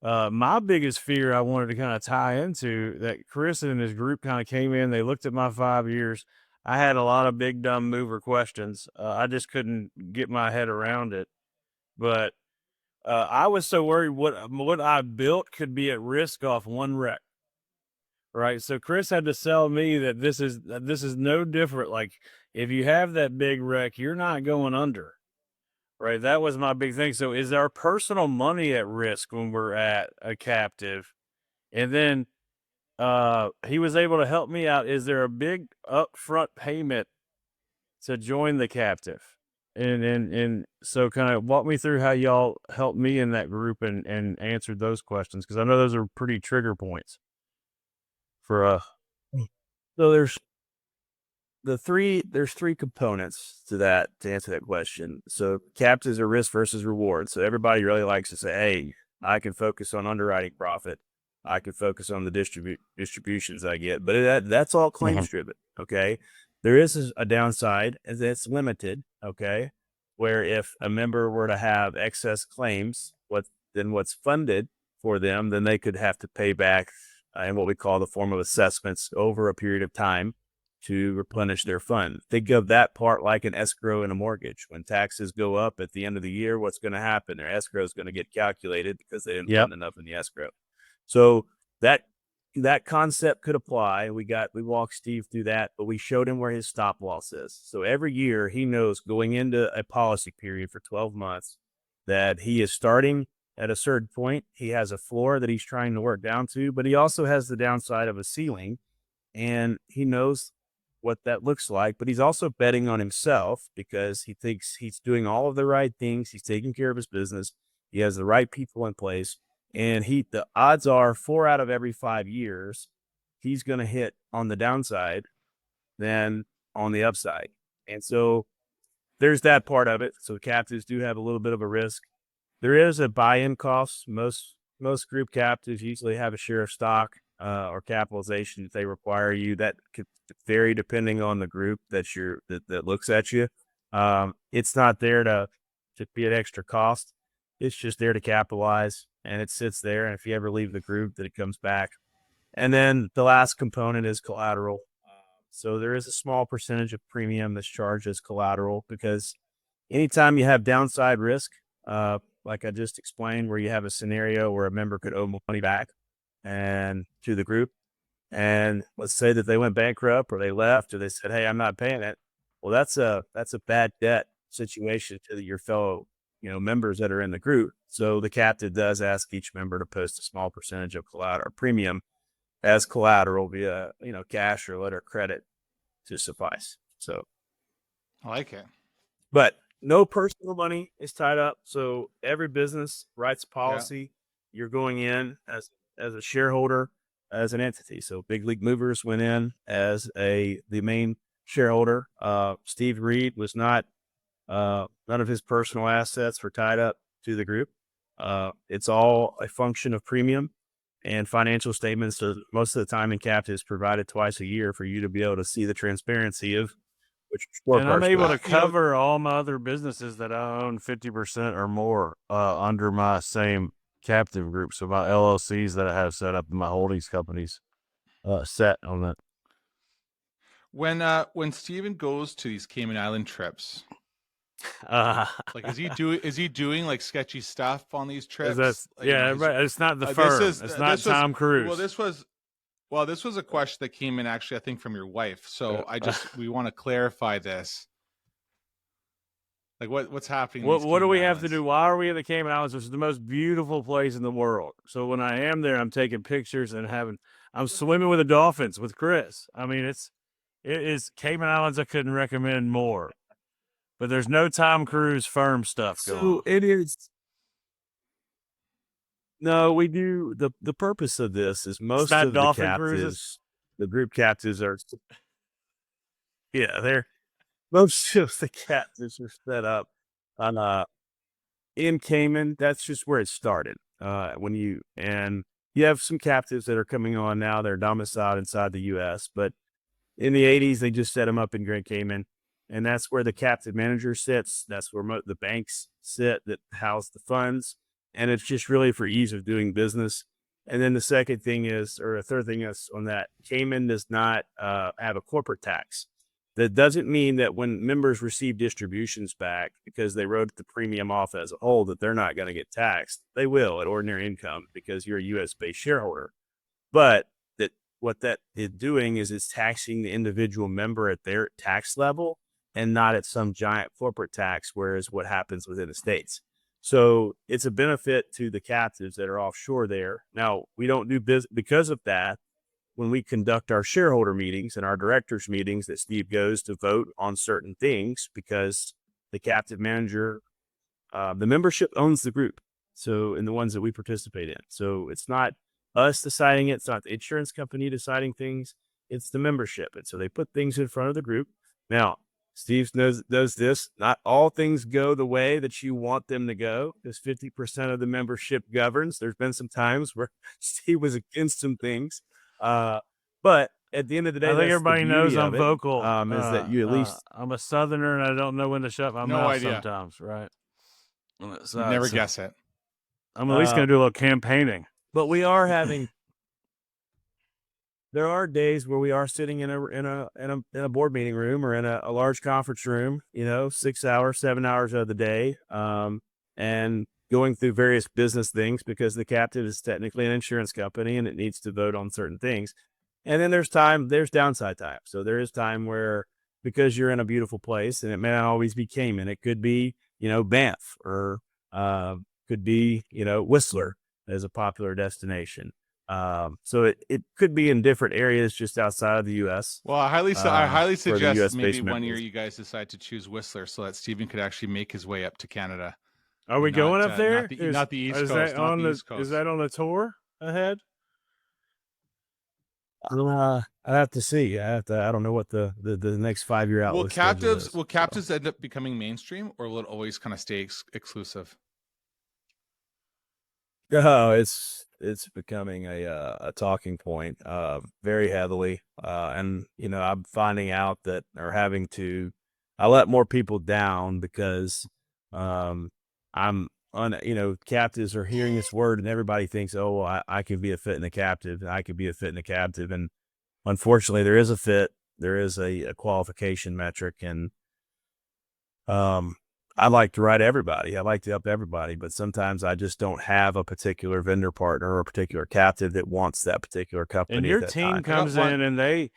my biggest fear I wanted to kind of tie into that Chris and his group kind of came in, they looked at my 5 years. I had a lot of big dumb mover questions. I just couldn't get my head around it. But I was so worried what I built could be at risk off one wreck. Right. So Chris had to sell me that this is no different. Like, if you have that big wreck, you're not going under. Right. That was my big thing. So is our personal money at risk when we're at a captive? And then he was able to help me out. Is there a big upfront payment to join the captive? And so kind of walk me through how y'all helped me in that group and answered those questions, because I know those are pretty trigger points for So there's three components to answer that question. So captives are risk versus reward. So everybody really likes to say, hey, I can focus on underwriting profit. I can focus on the distributions I get, but that's all claims driven. Okay. There is a downside, and it's limited. Okay. Where if a member were to have excess claims, what's funded for them, then they could have to pay back in what we call the form of assessments over a period of time to replenish their fund. Think of that part like an escrow in a mortgage. When taxes go up at the end of the year, what's going to happen? Their escrow is going to get calculated because they didn't fund enough in the escrow. So that concept could apply. We walked Steve through that, but we showed him where his stop loss is. So every year he knows going into a policy period for 12 months that he is starting at a certain point. He has a floor that he's trying to work down to, but he also has the downside of a ceiling, and he knows what that looks like. But he's also betting on himself because he thinks he's doing all of the right things. He's taking care of his business. He has the right people in place. And the odds are 4 out of every 5 years, he's going to hit on the downside than on the upside. And so there's that part of it. So captives do have a little bit of a risk. There is a buy-in cost. Most group captives usually have a share of stock or capitalization that they require you. That could vary depending on the group that looks at you. It's not there to be an extra cost. It's just there to capitalize, and it sits there. And if you ever leave the group, then it comes back. And then the last component is collateral. So there is a small percentage of premium that's charged as collateral, because anytime you have downside risk, like I just explained, where you have a scenario where a member could owe money back and to the group, and let's say that they went bankrupt or they left or they said, hey, I'm not paying it. Well, that's a bad debt situation to your fellow members that are in the group. So the captive does ask each member to post a small percentage of collateral premium as collateral via cash or letter of credit to suffice. So I like it. But no personal money is tied up. So every business writes a policy. Yeah. You're going in as a shareholder, as an entity. So Big League Movers went in as the main shareholder. Steve Reed was not. None of his personal assets were tied up to the group. It's all a function of premium and financial statements. So most of the time in captives provided twice a year for you to be able to see the transparency of which. And I'm able to cover all my other businesses that I own 50% or more under my same captive group. So my LLCs that I have set up in my holdings companies set on that. When Steven goes to these Cayman Island trips, like is he doing like sketchy stuff on these trips? Right. It's not the firm. It's not Tom Cruise. Well, this was a question that came in actually, I think, from your wife. So we want to clarify this. Like what's happening? What do we have to do? Why are we in the Cayman Islands, which is the most beautiful place in the world? So when I am there, I'm taking pictures and I'm swimming with the dolphins with Chris. I mean, it is Cayman Islands. I couldn't recommend more. But there's no Tom Cruise firm stuff going on. So it is. No, we do. The purpose of this is most of the captives, cruises? The group captives are. Yeah, most of the captives are set up on in Cayman. That's just where it started. You have some captives that are coming on now. They're domiciled inside the U.S., but in the 80s they just set them up in Grand Cayman. And that's where the captive manager sits. That's where the banks sit that house the funds. And it's just really for ease of doing business. And then the third thing is on that, Cayman does not have a corporate tax. That doesn't mean that when members receive distributions back, because they wrote the premium off as a whole, that they're not going to get taxed. They will at ordinary income because you're a U.S.-based shareholder. But what that is doing is it's taxing the individual member at their tax level, and not at some giant corporate tax, whereas what happens within the States. So it's a benefit to the captives that are offshore there. Now, we don't do business because of that. when we conduct our shareholder meetings and our directors meetings that Steve goes to vote on certain things because the captive manager, the membership owns the group. So, in the ones that we participate in. So it's not us deciding it. It's not the insurance company deciding things. It's the membership. And so they put things in front of the group. Now, Steve does this. Not all things go the way that you want them to go because 50% of the membership governs. There's been some times where Steve was against some things. But at the end of the day, I think everybody knows I'm vocal. Is that you at least... I'm a Southerner and I don't know when to shut my mouth sometimes, right? So, you never guess it. I'm at least going to do a little campaigning. But we are having... There are days where we are sitting in a board meeting room or in a large conference room, 6 hours, 7 hours of the day, and going through various business things because the captive is technically an insurance company and it needs to vote on certain things. And then there's downside time. So there is time where, because you're in a beautiful place, and it may not always be Cayman, it could be, Banff, or could be, Whistler as a popular destination. So it could be in different areas just outside of the U.S. Well, I highly suggest maybe one year members. you guys decide to choose Whistler so that Stephen could actually make his way up to Canada. Are we going up there? Not the East Coast. Not the East Coast. Is that on the tour ahead? I have to see. I don't know what the next 5-year outlook is. Will captives end up becoming mainstream, or will it always kind of stay exclusive? Oh, it's becoming a talking point very heavily, and I'm finding out that I let more people down because captives are hearing this word and everybody thinks, oh, well, I could be a fit in a captive, and I could be a fit in a captive, and unfortunately there is a fit, there is a qualification metric, and I like to write everybody. I like to help everybody, but sometimes I just don't have a particular vendor partner or a particular captive that wants that particular company. And your team comes in and they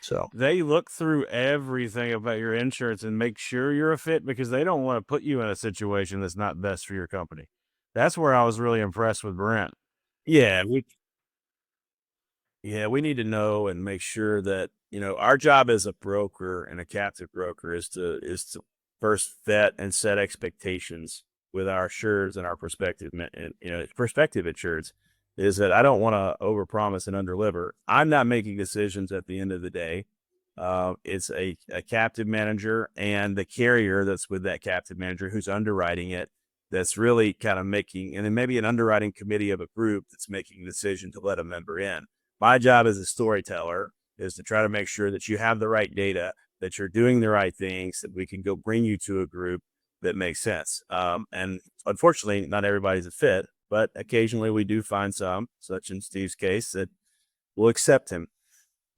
look through everything about your insurance and make sure you're a fit because they don't want to put you in a situation that's not best for your company. That's where I was really impressed with Brent. Yeah, we need to know and make sure that, our job as a broker and a captive broker is to first vet and set expectations with our insureds and our prospective insureds, is that I don't want to overpromise and underdeliver. I'm not making decisions at the end of the day. It's a captive manager and the carrier that's with that captive manager who's underwriting it that's really kind of making, and then maybe an underwriting committee of a group that's making a decision to let a member in. My job as a storyteller is to try to make sure that you have the right data, that you're doing the right things, that we can go bring you to a group that makes sense. And unfortunately, not everybody's a fit, but occasionally we do find some, such in Steve's case, that will accept him.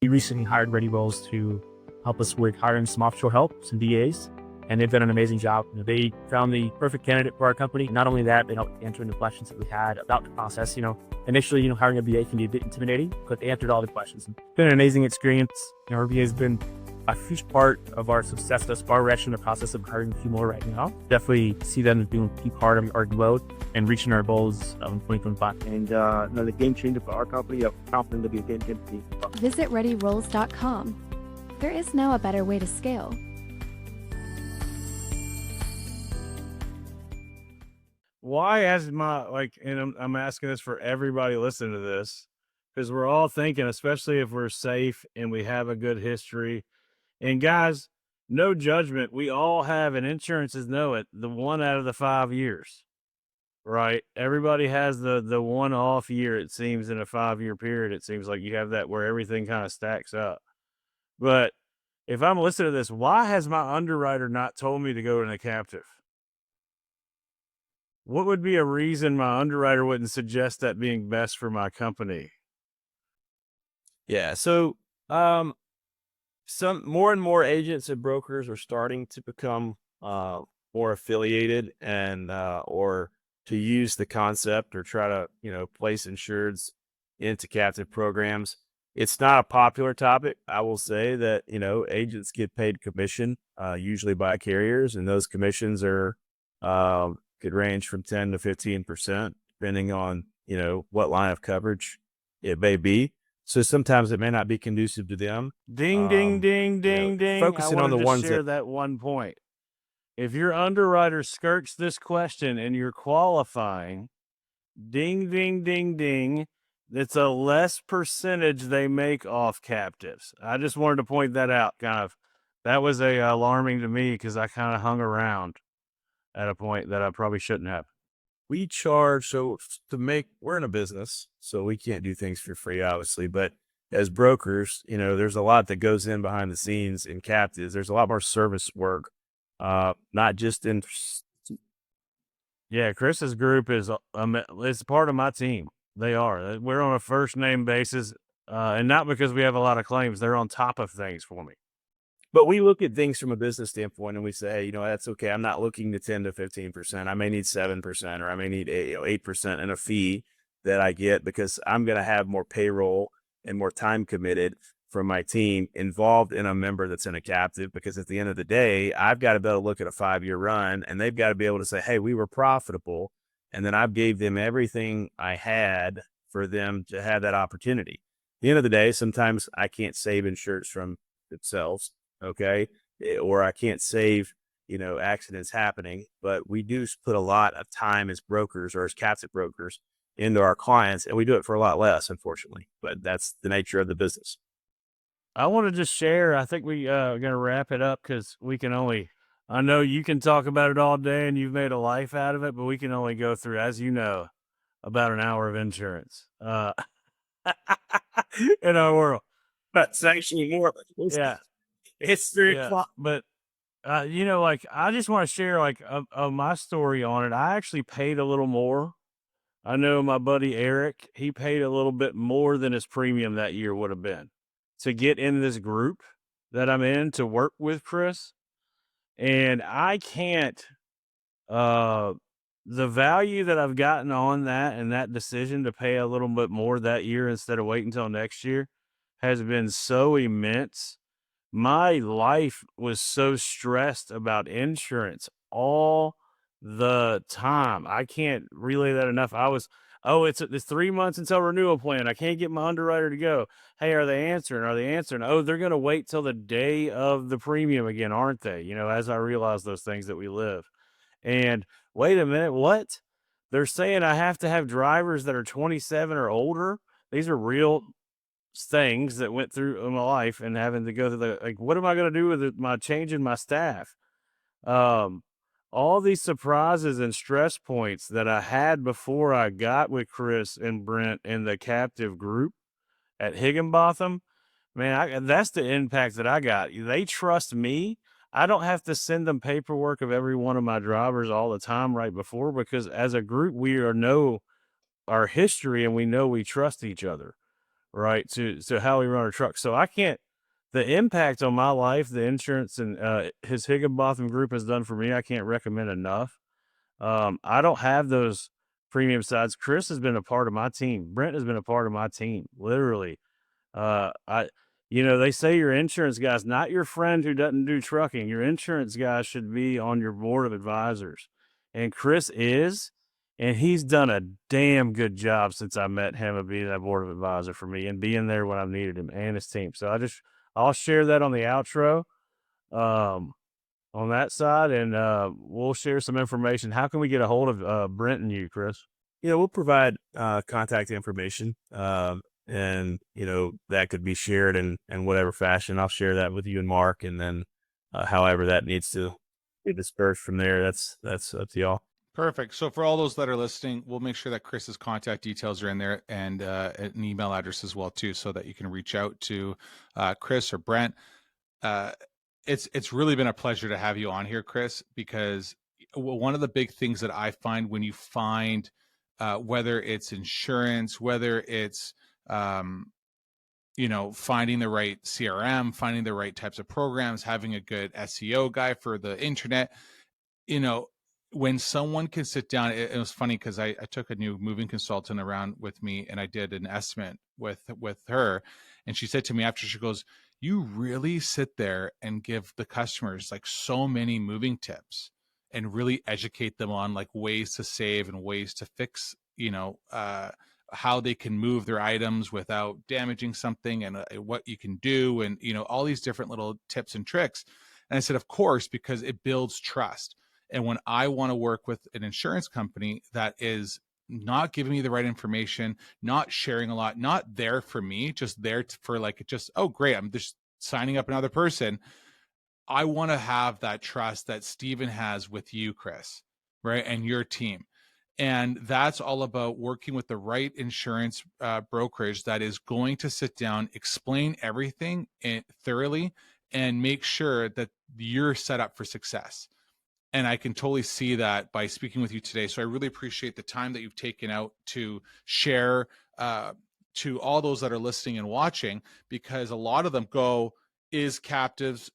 We recently hired Ready Rolls to help us with hiring some offshore help, some DAs, and they've done an amazing job. They found the perfect candidate for our company. Not only that, they helped answer the questions that we had about the process. Initially, hiring a VA can be a bit intimidating, but they answered all the questions. It's been an amazing experience. Our VA has been a huge part of our success thus far. We're actually in the process of hiring a few more right now. Definitely see them as being a key part of our growth and reaching our goals in 2025. And the game changer for our company, I'm confident to be a game changer. Visit ReadyRolls.com. There is now a better way to scale. Why has and I'm asking this for everybody listening to this, because we're all thinking, especially if we're safe and we have a good history. And guys, no judgment. We all have, and insurances know it, the 1 out of the 5 years, right? Everybody has the one off year, it seems, in a 5-year period. It seems like you have that where everything kind of stacks up. But if I'm listening to this, why has my underwriter not told me to go in a captive? What would be a reason my underwriter wouldn't suggest that being best for my company? Yeah. So, some more and more agents and brokers are starting to become more affiliated and or to use the concept or try to place insureds into captive programs. It's not a popular topic. I will say that agents get paid commission usually by carriers, and those commissions are could range from 10 to 15%, depending on what line of coverage it may be. So sometimes it may not be conducive to them. Ding, ding, ding, ding, ding. Focusing I on the wanted to ones share that one point. If your underwriter skirts this question and you're qualifying, ding, ding, ding, ding, it's a less percentage they make off captives. I just wanted to point that out. That was alarming to me because I kind of hung around at a point that I probably shouldn't have. We charge, we're in a business, so we can't do things for free, obviously. But as brokers, there's a lot that goes in behind the scenes in captives. There's a lot more service work, not just in. Yeah, Chris's group is it's part of my team. They are. We're on a first name basis, and not because we have a lot of claims. They're on top of things for me. But we look at things from a business standpoint and we say, that's okay. I'm not looking to 10 to 15%. I may need 7% or I may need 8% in a fee that I get because I'm going to have more payroll and more time committed from my team involved in a member that's in a captive, because at the end of the day, I've got to be able to look at a 5-year run and they've got to be able to say, hey, we were profitable. And then I gave them everything I had for them to have that opportunity. At the end of the day, sometimes I can't save insureds from themselves. Okay. Or I can't save, accidents happening, but we do put a lot of time as brokers or as captive brokers into our clients, and we do it for a lot less, unfortunately, but that's the nature of the business. I want to just share, I think we are going to wrap it up because I know you can talk about it all day and you've made a life out of it, but we can only go through, as you know, about an hour of insurance in our world. But sanctioning more. Yeah. It's 3 o'clock. But, I just want to share my story on it. I actually paid a little more. I know my buddy Eric, he paid a little bit more than his premium that year would have been to get in this group that I'm in to work with Chris. And I can't, the value that I've gotten on that and that decision to pay a little bit more that year instead of waiting until next year has been so immense. My life was so stressed about insurance all the time. I can't relay that enough. It's 3 months until renewal plan. I can't get my underwriter to go. Hey, are they answering? Are they answering? Oh, they're going to wait till the day of the premium again, aren't they? As I realize those things that we live. And wait a minute, what? They're saying I have to have drivers that are 27 or older. These are real things that went through in my life, and having to go through what am I going to do with my changing my staff? All these surprises and stress points that I had before I got with Chris and Brent in the captive group at Higginbotham, man, that's the impact that I got. They trust me. I don't have to send them paperwork of every one of my drivers all the time right before, because as a group, we know our history and we know we trust each other. Right. So how we run our truck. So the impact on my life, the insurance and his Higginbotham group has done for me, I can't recommend enough. I don't have those premium sides. Chris has been a part of my team. Brent has been a part of my team, literally. They say your insurance guy's not your friend who doesn't do trucking. Your insurance guy should be on your board of advisors. And Chris is. And he's done a damn good job since I met him of being that board of advisor for me and being there when I've needed him and his team. So I'll share that on the outro on that side, and we'll share some information. How can we get a hold of Brent and you, Chris? We'll provide contact information, and that could be shared in whatever fashion. I'll share that with you and Mark, and then however that needs to be dispersed from there, that's up to y'all. Perfect. So for all those that are listening, we'll make sure that Chris's contact details are in there, and an email address as well too, so that you can reach out to Chris or Brent. It's really been a pleasure to have you on here, Chris, because one of the big things that I find when you find whether it's insurance, whether it's finding the right CRM, finding the right types of programs, having a good SEO guy for the internet, when someone can sit down, it was funny because I took a new moving consultant around with me, and I did an estimate with her, and she said to me after, she goes, you really sit there and give the customers so many moving tips and really educate them on ways to save and ways to fix, how they can move their items without damaging something, and what you can do, and all these different little tips and tricks. And I said, of course, because it builds trust. And when I want to work with an insurance company that is not giving me the right information, not sharing a lot, not there for me, just there for like, just, oh, great, I'm just signing up another person. I want to have that trust that Steven has with you, Chris, right? And your team. And that's all about working with the right insurance brokerage that is going to sit down, explain everything thoroughly, and make sure that you're set up for success. And I can totally see that by speaking with you today. So I really appreciate the time that you've taken out to share to all those that are listening and watching, because a lot of them go, is captives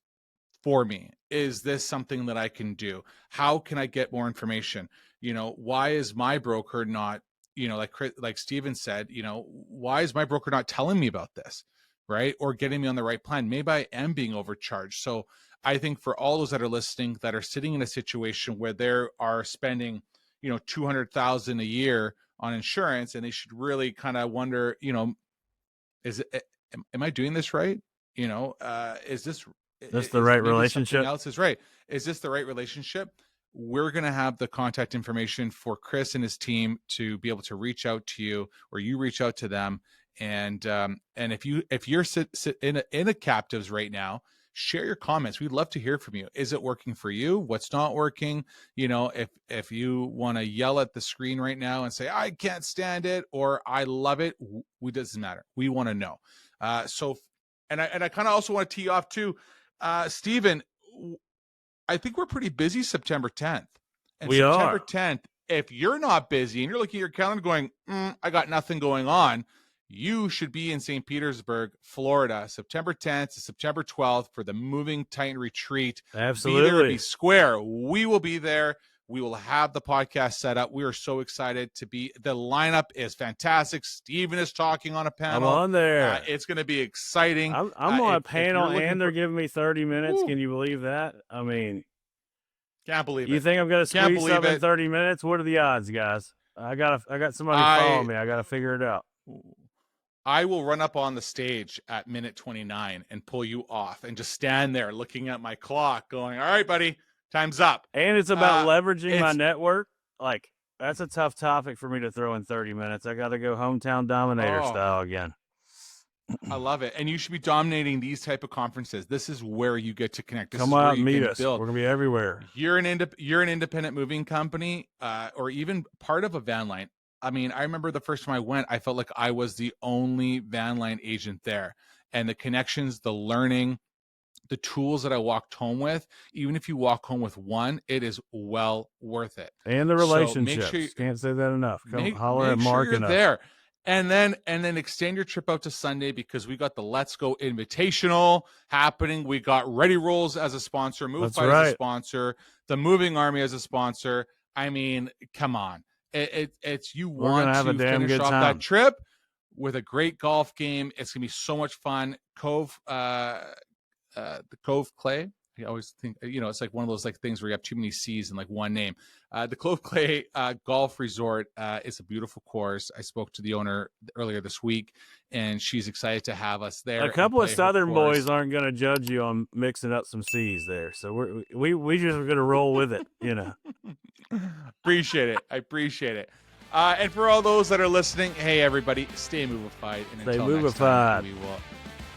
for me? Is this something that I can do? How can I get more information? Why is my broker not, like Steven said, why is my broker not telling me about this, right? Or getting me on the right plan? Maybe I am being overcharged. So I think for all those that are listening, that are sitting in a situation where they are spending, $200,000 a year on insurance, and they should really kind of wonder, is it, am I doing this right? Is this the right relationship? Something else is right. Is this the right relationship? We're going to have the contact information for Chris and his team to be able to reach out to you, or you reach out to them. And if you're sit in a captives right now, share your comments. We'd love to hear from you. Is it working for you? What's not working? If you want to yell at the screen right now and say, I can't stand it, or I love it, it doesn't matter. We want to know. And I kind of also want to tee off too, Steven, I think we're pretty busy September 10th. And September 10th, if you're not busy and you're looking at your calendar going, I got nothing going on, you should be in St. Petersburg, Florida, September 10th to September 12th for the Moving Titan Retreat. Absolutely. Be there, be square. We will be there. We will have the podcast set up. We are so excited to be. The lineup is fantastic. Steven is talking on a panel. I'm on there. It's going to be exciting. I'm on a panel, and they're giving me 30 minutes. Can you believe that? I mean, can't believe it. You think I'm going to squeeze something in 30 minutes? What are the odds, guys? I got somebody following me. I got to figure it out. I will run up on the stage at minute 29 and pull you off and just stand there looking at my clock going, all right, buddy, time's up. And it's about leveraging my network. Like, that's a tough topic for me to throw in 30 minutes. I got to go hometown dominator style again. I love it. And you should be dominating these type of conferences. This is where you get to connect. This Come out and meet us. We're going to be everywhere. You're an independent moving company, or even part of a van line. I mean, I remember the first time I went, I felt like I was the only van line agent there. And the connections, the learning, the tools that I walked home with, even if you walk home with one, it is well worth it. And the relationships. So can't say that enough. Come holler at Mark and us. There. And then extend your trip out to Sunday, because we got the Let's Go Invitational happening. We got Ready Rolls as a sponsor, Movified as a sponsor, the Moving Army as a sponsor. I mean, come on. It's you want to finish off that trip with a great golf game. It's gonna be so much fun. The Cove Clay. I always think, it's like one of those like things where you have too many C's in like one name. The Cove Clay Golf Resort is a beautiful course. I spoke to the owner earlier this week, and she's excited to have us there. A couple of Southern boys aren't going to judge you on mixing up some C's there, so we just are going to roll with it, Appreciate it. I appreciate it. And for all those that are listening, hey everybody, stay movified. And until next time,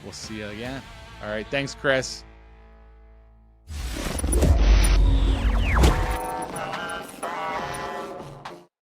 we'll see you again. All right, thanks, Chris.